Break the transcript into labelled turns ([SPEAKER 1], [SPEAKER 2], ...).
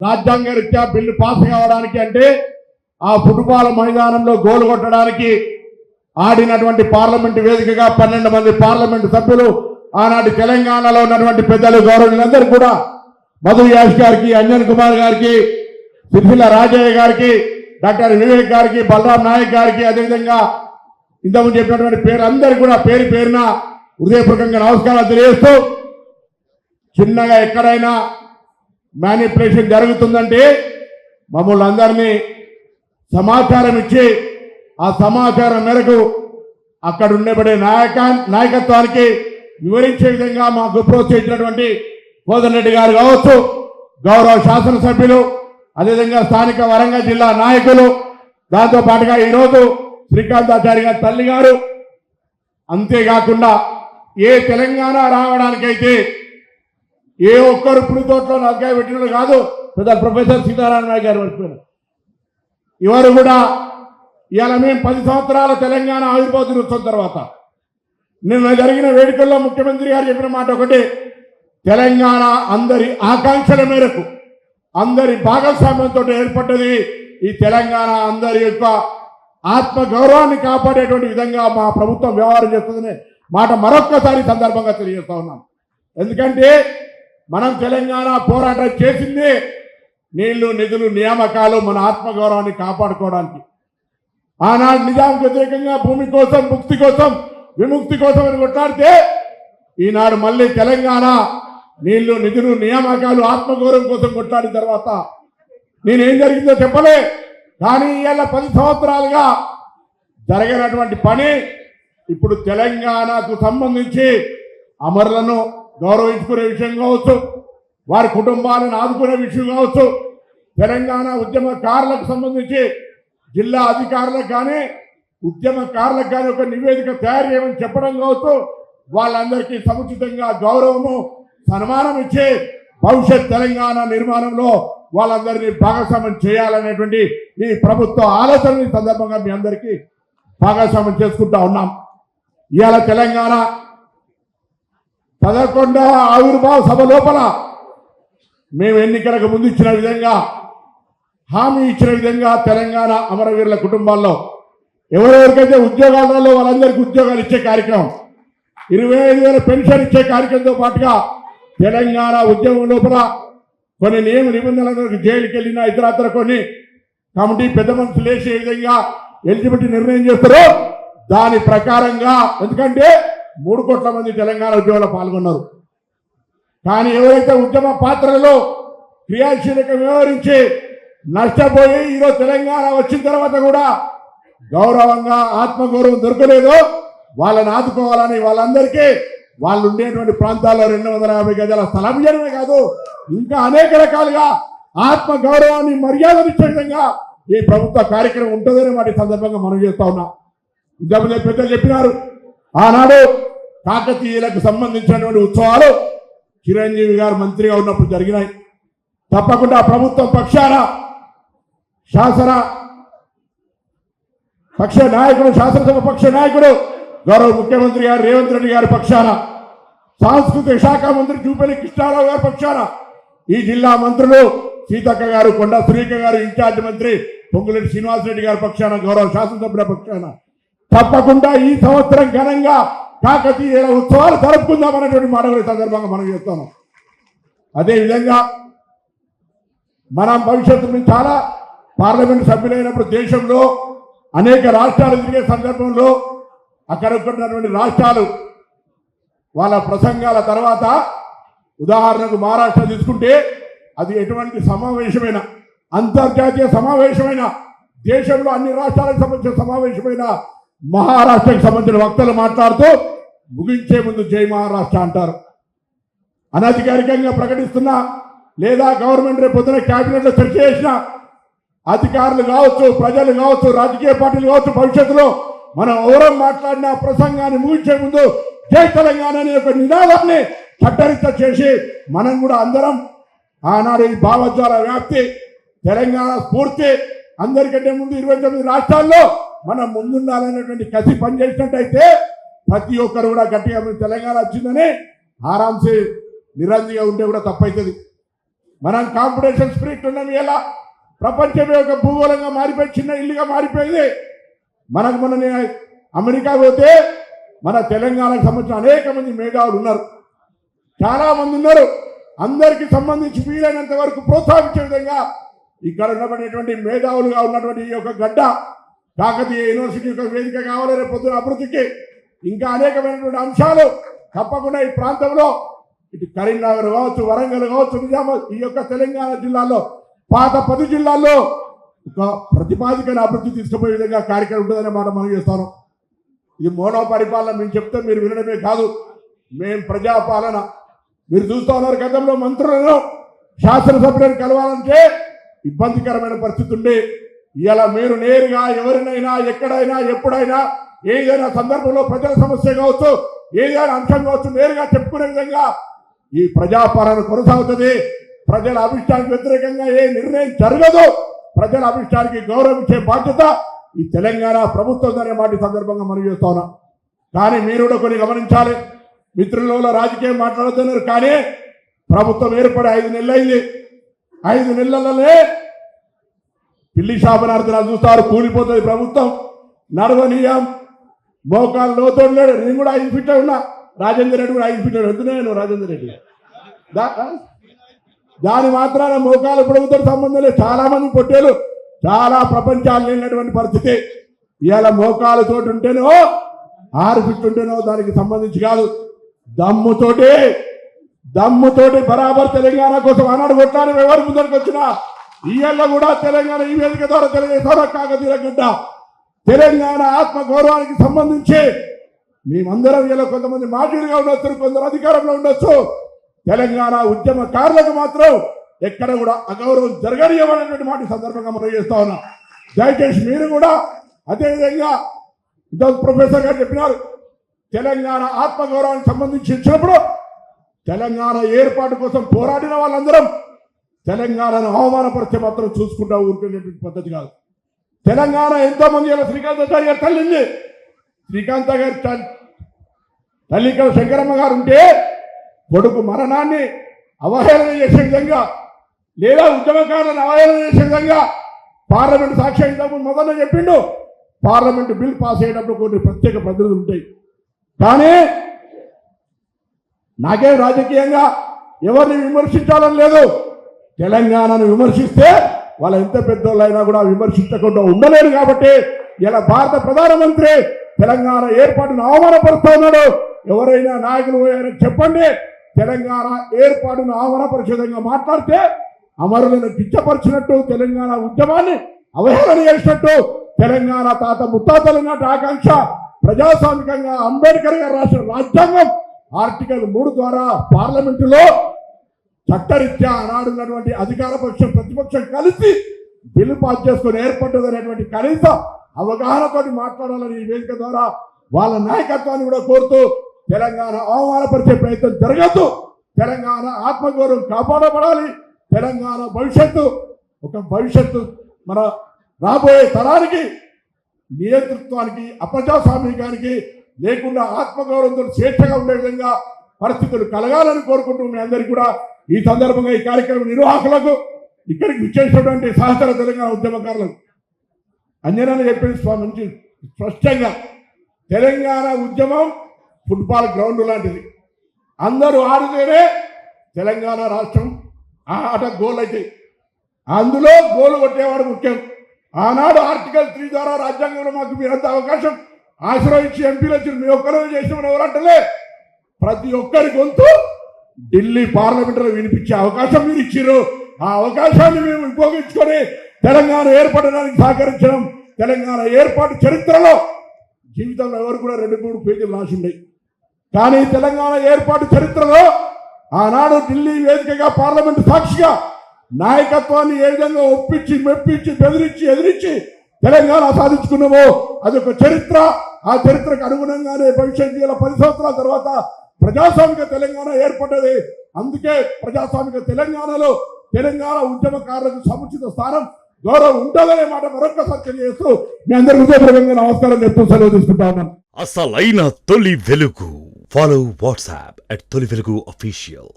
[SPEAKER 1] రాజ్యాంగ రీత్యా bill pass కావడానికి అంటే ఆ ఫుట్బాల్ మైదానంలో గోలు కొట్టడానికి ఆడినటువంటి పార్లమెంటు వేదికగా 12 మంది పార్లమెంటు సభ్యులు ఆనాటి తెలంగాణలో ఉన్నటువంటి పెద్దలు గౌరవులందరూ కూడా మధు యాష్ గారికి, అంజన్ కుమార్ గారికి, సిరిసిల్ల రాజయ్య గారికి, డాక్టర్ వివేక్ గారికి, బలరాం నాయక్ గారికి, అదేవిధంగా ఇంతకుముందు చెప్పినటువంటి పేర్లందరికీ కూడా పేరు పేరున హృదయపూర్వకంగా నమస్కారాలు తెలియజేస్తూ, చిన్నగా ఎక్కడైనా మ్యానిపులేషన్ జరుగుతుందంటే మమ్మల్ని అందరినీ సమాచారం ఇచ్చి ఆ సమాచారం మేరకు అక్కడ ఉండబడే నాయకత్వానికి వివరించే విధంగా మాకు ప్రోత్సహించినటువంటి కోదండరెడ్డి గారు కావచ్చు, గౌరవ శాసనసభ్యులు, అదేవిధంగా స్థానిక వరంగల్ జిల్లా నాయకులు, దాంతో పాటుగా ఈరోజు శ్రీకాంతాచారి గారి తల్లి గారు, అంతేకాకుండా ఏ తెలంగాణ రావడానికైతే ఏ ఒక్కరు పులితోటలో నలకాయ పెట్టినట్లు కాదు, పెద్ద ప్రొఫెసర్ సీతారామయ్య గారు వచ్చిపోయినారు. ఇవారు కూడా ఇవాళ మేము 10 సంవత్సరాల తెలంగాణ ఆవిర్భావ దినోత్సవం తర్వాత నిన్న జరిగిన వేడుకల్లో ముఖ్యమంత్రి గారు చెప్పిన మాట ఒకటి, తెలంగాణ అందరి ఆకాంక్షల మేరకు అందరి భాగస్వామ్యంతో ఏర్పడ్డది. ఈ తెలంగాణ అందరి యొక్క ఆత్మ గౌరవాన్ని కాపాడేటువంటి విధంగా మా ప్రభుత్వం వ్యవహారం చేస్తుందనే మాట మరొక్కసారి సందర్భంగా తెలియజేస్తా ఉన్నాం. ఎందుకంటే మనం తెలంగాణ పోరాటం చేసింది నీళ్లు, నిధులు, నియామకాలు మన ఆత్మగౌరవాన్ని కాపాడుకోవడానికి. ఆనాడు నిజాంకు వ్యతిరేకంగా భూమి కోసం, ముక్తి కోసం, విముక్తి కోసం అని కొట్లాడితే ఈనాడు మళ్ళీ తెలంగాణ నీళ్లు, నిధులు, నియామకాలు, ఆత్మగౌరవం కోసం కొట్లాడిన తర్వాత నేనేం జరిగిందో చెప్పలే. కానీ ఇవాళ 10 సంవత్సరాలుగా జరగనటువంటి పని ఇప్పుడు తెలంగాణకు సంబంధించి అమరులను గౌరవించుకునే విషయం కావచ్చు, వారి కుటుంబాలను ఆదుకునే విషయం కావచ్చు, తెలంగాణ ఉద్యమకారులకు సంబంధించి జిల్లా అధికారులకు కానీ ఉద్యమకారులకు కానీ ఒక నివేదిక తయారు చేయమని చెప్పడం కావచ్చు, వాళ్ళందరికీ సముచితంగా గౌరవము, సన్మానం ఇచ్చి భవిష్యత్ తెలంగాణ నిర్మాణంలో వాళ్ళందరినీ భాగస్వామ్యం చేయాలనేటువంటి ఈ ప్రభుత్వ ఆలోచన సందర్భంగా మీ అందరికీ భాగస్వామ్యం చేసుకుంటా ఉన్నాం. ఇవాళ తెలంగాణ 11వ ఆవిర్భావ సభ లోపల మేము ఎన్నికలకు ముందు ఇచ్చిన విధంగా, హామీ ఇచ్చిన విధంగా తెలంగాణ అమరవీరుల కుటుంబాల్లో ఎవరెవరికైతే ఉద్యోగాలలో వాళ్ళందరికీ ఉద్యోగాలు ఇచ్చే కార్యక్రమం, 25,000 పెన్షన్ ఇచ్చే కార్యక్రమంతో పాటుగా తెలంగాణ ఉద్యమం లోపల కొన్ని నియమ నిబంధనలకు జైలుకి వెళ్ళిన ఇతరత్ర కొన్ని కమిటీ పెద్ద మనుషులు వేసే విధంగా ఎలిజిబిలిటీ నిర్ణయం చేస్తారో దాని ప్రకారంగా, ఎందుకంటే 3 కోట్ల మంది తెలంగాణ ఉద్యమంలో పాల్గొన్నారు. కానీ ఎవరైతే ఉద్యమ పాత్రలో క్రియాశీలక వ్యవహరించి నష్టపోయి ఈరోజు తెలంగాణ వచ్చిన తర్వాత కూడా గౌరవంగా ఆత్మగౌరవం దొరకలేదో వాళ్ళని ఆదుకోవాలని వాళ్ళందరికీ వాళ్ళు ఉండేటువంటి ప్రాంతాల్లో 250 గజాల స్థలం ఇవ్వడమే కాదు, ఇంకా అనేక రకాలుగా ఆత్మ గౌరవాన్ని మర్యాదనిచ్చే విధంగా ఈ ప్రభుత్వ కార్యక్రమం ఉంటుందని వాటి సందర్భంగా మనం చేస్తా ఉన్నాం. ఇంతకుముందు పెద్దలు చెప్పినారు, ఆనాడు కాకతీయులకు సంబంధించినటువంటి ఉత్సవాలు చిరంజీవి గారు మంత్రిగా ఉన్నప్పుడు జరిగినాయి. తప్పకుండా ప్రభుత్వం పక్షాన శాసనసభ పక్ష నాయకుడు గౌరవ ముఖ్యమంత్రి గారు రేవంత్ రెడ్డి గారి పక్షాన, సాంస్కృతిక శాఖ మంత్రి జూపల్లి కృష్ణారావు గారి పక్షాన, ఈ జిల్లా మంత్రులు సీతక్క గారు, కొండా సురేఖ గారు, ఇన్ఛార్జ్ మంత్రి పొంగులేటి శ్రీనివాసరెడ్డి గారి పక్షాన, గౌరవ శాసనసభ్యుల పక్షాన తప్పకుండా ఈ సంవత్సరం ఘనంగా కాకతీయుల ఉత్సవాలు జరుపుకుందామనేటువంటి మాట సందర్భంగా మనం చేస్తాము. అదేవిధంగా మనం భవిష్యత్తు చాలా పార్లమెంట్ సభ్యులైనప్పుడు దేశంలో అనేక రాష్ట్రాలు తిరిగే సందర్భంలో అక్కడ ఉన్నటువంటి రాష్ట్రాలు వాళ్ళ ప్రసంగాల తర్వాత, ఉదాహరణకు మహారాష్ట్ర తీసుకుంటే అది ఎటువంటి సమావేశమైన, అంతర్జాతీయ సమావేశమైన, దేశంలో అన్ని రాష్ట్రాలకు సంబంధించిన సమావేశమైన మహారాష్ట్రకు సంబంధించిన వక్తలు మాట్లాడుతూ ముగించే ముందు జై మహారాష్ట్ర అంటారు. అనధికారికంగా ప్రకటిస్తున్నా లేదా గవర్నమెంట్ రేపు పొద్దున క్యాబినెట్లో చర్చ చేసిన అధికారులు కావచ్చు, ప్రజలు కావచ్చు, రాజకీయ పార్టీలు కావచ్చు, భవిష్యత్తులో మనం ఎవరో మాట్లాడిన ప్రసంగాన్ని ముగించే ముందు జై తెలంగాణ అనే ఒక నినాదాన్ని చట్టరీత్యా చేసి మనం కూడా అందరం ఆనాడు ఈ భావోద్వాల వ్యాప్తి, తెలంగాణ స్ఫూర్తి అందరికంటే ముందు 29 రాష్ట్రాల్లో మనం ముందుండాలనేటువంటి కసి పనిచేసినట్టయితే ప్రతి ఒక్కరు కూడా గట్టిగా తెలంగాణ వచ్చిందని ఆరాంసే నిరంజీగా ఉంటే కూడా తప్పవుతుంది. మనం కాంపిటీషన్ స్పిరిట్ ఉన్నాం. ఇలా ప్రపంచమే ఒక భూగోళంగా మారిపోయి చిన్న ఇల్లుగా మారిపోయింది. మనకు మన అమెరికా పోతే మన తెలంగాణకు సంబంధించిన అనేక మంది మేధావులు ఉన్నారు, చాలా మంది ఉన్నారు. అందరికీ సంబంధించి వీలైనంత వరకు ప్రోత్సహించే విధంగా ఇక్కడ ఉన్నటువంటి మేధావులుగా ఉన్నటువంటి ఈ యొక్క గడ్డ కాకతీయ యూనివర్సిటీ యొక్క వేదిక కావాలి. రేపు పొద్దున అభివృద్ధికి ఇంకా అనేకమైనటువంటి అంశాలు తప్పకుండా ఈ ప్రాంతంలో ఇటు కరీంనగర్ కావచ్చు, వరంగల్ కావచ్చు, నిజామాబాద్, ఈ యొక్క తెలంగాణ జిల్లాలో పాత 10 జిల్లాల్లో ఒక ప్రతిపాదికన అభివృద్ధి తీసుకుపోయే విధంగా కార్యక్రమం ఉంటుందనే మాట మనం చేస్తాను. ఇది మోనో పరిపాలన మేము చెప్తే మీరు వినడమే కాదు, మేము ప్రజాపాలన. మీరు చూస్తూ ఉన్నారు, గతంలో మంత్రులను శాసనసభ్యులను కలవాలంటే ఇబ్బందికరమైన పరిస్థితి ఉండి ఇలా మీరు నేరుగా ఎవరినైనా ఎక్కడైనా ఎప్పుడైనా ఏదైనా సందర్భంలో ప్రజల సమస్య కావచ్చు, ఏదైనా అంశం కావచ్చు, నేరుగా చెప్పుకునే విధంగా ఈ ప్రజాపాలన కొనసాగుతుంది. ప్రజల అభిష్టానికి వ్యతిరేకంగా ఏ నిర్ణయం జరగదు. ప్రజల అభిష్టానికి గౌరవం ఇచ్చే బాధ్యత ఈ తెలంగాణ ప్రభుత్వం అనే మాట సందర్భంగా మనం చేస్తా ఉన్నాం. కానీ మీరు కూడా కొన్ని గమనించాలి. మిత్రులలో రాజకీయం మాట్లాడుతున్నారు, కానీ ప్రభుత్వం ఏర్పడి 5 నెలలు అయింది. 5 నెలలనే పిల్లి శాపనార్థాలు చూస్తారు, కూలిపోతుంది ప్రభుత్వం. నడవనీయం, మోకాలు లోతోడు లేడు. నేను కూడా 5 ఫీట్ ఉన్నా, రాజేందర్ రెడ్డి కూడా 5 ఫీట్ ఎందుకు రాజేందర్ రెడ్డి దాని మాత్రాన మోకాలు ప్రభుత్వం సంబంధం లేదు. చాలా మంది పొట్టేలు చాలా ప్రపంచాలు లేనటువంటి పరిస్థితి. ఇవాళ మోకాలతోటి ఉంటేనో 6 ఫీట్ ఉంటేనో దానికి సంబంధించి కాదు, దమ్ముతోటి బరాబర్ తెలంగాణ కోసం ఆనాడు కొట్లాడి ఎవరు ముందరికి వచ్చినా ఇవాళ కూడా తెలంగాణ ఈ వేదిక ద్వారా తెలియజేస్తారా కాకతీయ గడ్డ తెలంగాణ ఆత్మ గౌరవానికి సంబంధించి మేమందరం ఇలా కొంతమంది మాజీలుగా ఉండొచ్చు, కొందరు అధికారంలో ఉండొచ్చు. తెలంగాణ ఉద్యమకారులకు మాత్రం ఎక్కడ కూడా అగౌరవం జరగనివ్వనటువంటి మాట సందర్భంగా మనం చేస్తా ఉన్నాం. దయచేసి మీరు కూడా అదేవిధంగా ప్రొఫెసర్ గారు చెప్పినారు, తెలంగాణ ఆత్మగౌరవానికి సంబంధించి ఇచ్చినప్పుడు తెలంగాణ ఏర్పాటు కోసం పోరాడిన వాళ్ళందరం తెలంగాణను అవమానపరిచే మాత్రం చూసుకుంటా ఊరుకునేటువంటి పద్ధతి కాదు. తెలంగాణ ఎంతో మంది ఇలా శ్రీకాంతాచారి గారు తల్లింది. శ్రీకాంత గారి తల్లి ఇక్కడ శంకరమ్మ గారు ఉంటే కొడుకు మరణాన్ని అవహేళన చేసే విధంగా లేదా ఉద్యమకారులను అవహేళన చేసే విధంగా పార్లమెంట్ సాక్ష్యం మొదలు చెప్పిండు. పార్లమెంట్ బిల్ పాస్ అయ్యేటప్పుడు కొన్ని ప్రత్యేక పద్ధతులు ఉంటాయి. కానీ నాకేం రాజకీయంగా ఎవరిని విమర్శించాలని లేదు. తెలంగాణను విమర్శిస్తే వాళ్ళ ఎంత పెద్దోళ్ళైనా కూడా విమర్శించకుండా ఉండలేరు. కాబట్టి ఇలా భారత ప్రధానమంత్రి తెలంగాణ ఏర్పాటును అవమానపరుస్తూ ఉన్నాడు. ఎవరైనా నాయకులు పోయారని చెప్పండి. తెలంగాణ ఏర్పాటును అవమానపరిచేదంగా మాట్లాడితే అమరులను కిచ్చపరిచినట్టు, తెలంగాణ ఉద్యమాన్ని అవహేళన చేసినట్టు, తెలంగాణ తాత ముత్తాతల నాటి ఆకాంక్ష ప్రజాస్వామికంగా అంబేద్కర్ గారు రాసిన రాజ్యాంగం ఆర్టికల్ 3 ద్వారా పార్లమెంటులో చట్టరీత్యా ఆనాడున్నటువంటి అధికార పక్షం ప్రతిపక్షం కలిసి బిల్లు పాస్ చేసుకుని ఏర్పడ్డదనేటువంటి కనీస అవగాహనతో మాట్లాడాలని ఈ వేదిక ద్వారా వాళ్ళ నాయకత్వాన్ని కూడా కోరుతూ తెలంగాణ అవమానపరిచే ప్రయత్నం జరగద్దు. తెలంగాణ ఆత్మగౌరవం కాపాడబడాలి. తెలంగాణ భవిష్యత్తు మన రాబోయే తరానికి నియంతృత్వానికి అప్రజాస్వామికానికి లేకుండా ఆత్మగౌరవంతో స్వేచ్ఛగా ఉండే విధంగా పరిస్థితులు కలగాలని కోరుకుంటూ మీ అందరికీ కూడా ఈ సందర్భంగా ఈ కార్యక్రమ నిర్వాహకులకు ఇక్కడికి విచ్చేసినటువంటి సహచర తెలంగాణ ఉద్యమకారులకు అంజనాన్ని చెప్పిన నుంచి స్పష్టంగా తెలంగాణ ఉద్యమం ఫుట్బాల్ గ్రౌండ్ లాంటిది. అందరూ ఆడితేనే తెలంగాణ రాష్ట్రం ఆ ఆట గోల్ అయితే అందులో గోలు కొట్టేవాడు ముఖ్యం. ఆనాడు ఆర్టికల్ 3 ద్వారా రాజ్యాంగంలో మాకు మీరంత అవకాశం ఆశ్రయించి ఎంపీలు వచ్చి మీ ఒక్కరూ చేసిన ఎవరంటలే ప్రతి ఒక్కరి గొంతు ఢిల్లీ పార్లమెంటులో వినిపించే అవకాశం మీరు ఇచ్చిర్రు. ఆ అవకాశాన్ని మేము ఉపయోగించుకొని తెలంగాణ ఏర్పడడానికి సహకరించడం తెలంగాణ ఏర్పాటు చరిత్రలో జీవితంలో ఎవరు కూడా 2-3 పేజీలు రాసి ఉన్నాయి. కానీ తెలంగాణ ఏర్పాటు చరిత్రలో ఆనాడు ఢిల్లీ వేదికగా పార్లమెంటు సాక్షిగా నాయకత్వాన్ని ఏ విధంగా ఒప్పించి మెప్పించి బెదిరించి ఎదిరించి తెలంగాణ సాధించుకున్నామో అదొక చరిత్ర. ఆ చరిత్రకు అనుగుణంగానే భవిష్యత్తు 10 సంవత్సరాల తర్వాత ప్రజాస్వామిక తెలంగాణ ఏర్పడ్డది. అందుకే ప్రజాస్వామిక తెలంగాణలో తెలంగాణ ఉద్యమకారులకు సముచిత స్థానం గౌరవం ఉంటుందనే మాట మరొకసారి తెలియజేస్తూ మీ అందరి హృదయపూర్వకంగా నమస్కారం చెప్తూ సెలవు తీసుకుంటా ఉన్నాను.
[SPEAKER 2] అసలైన తొలి వెలుగు. ఫాలో వాట్సాప్ @తొలి వెలుగు అఫీషియల్.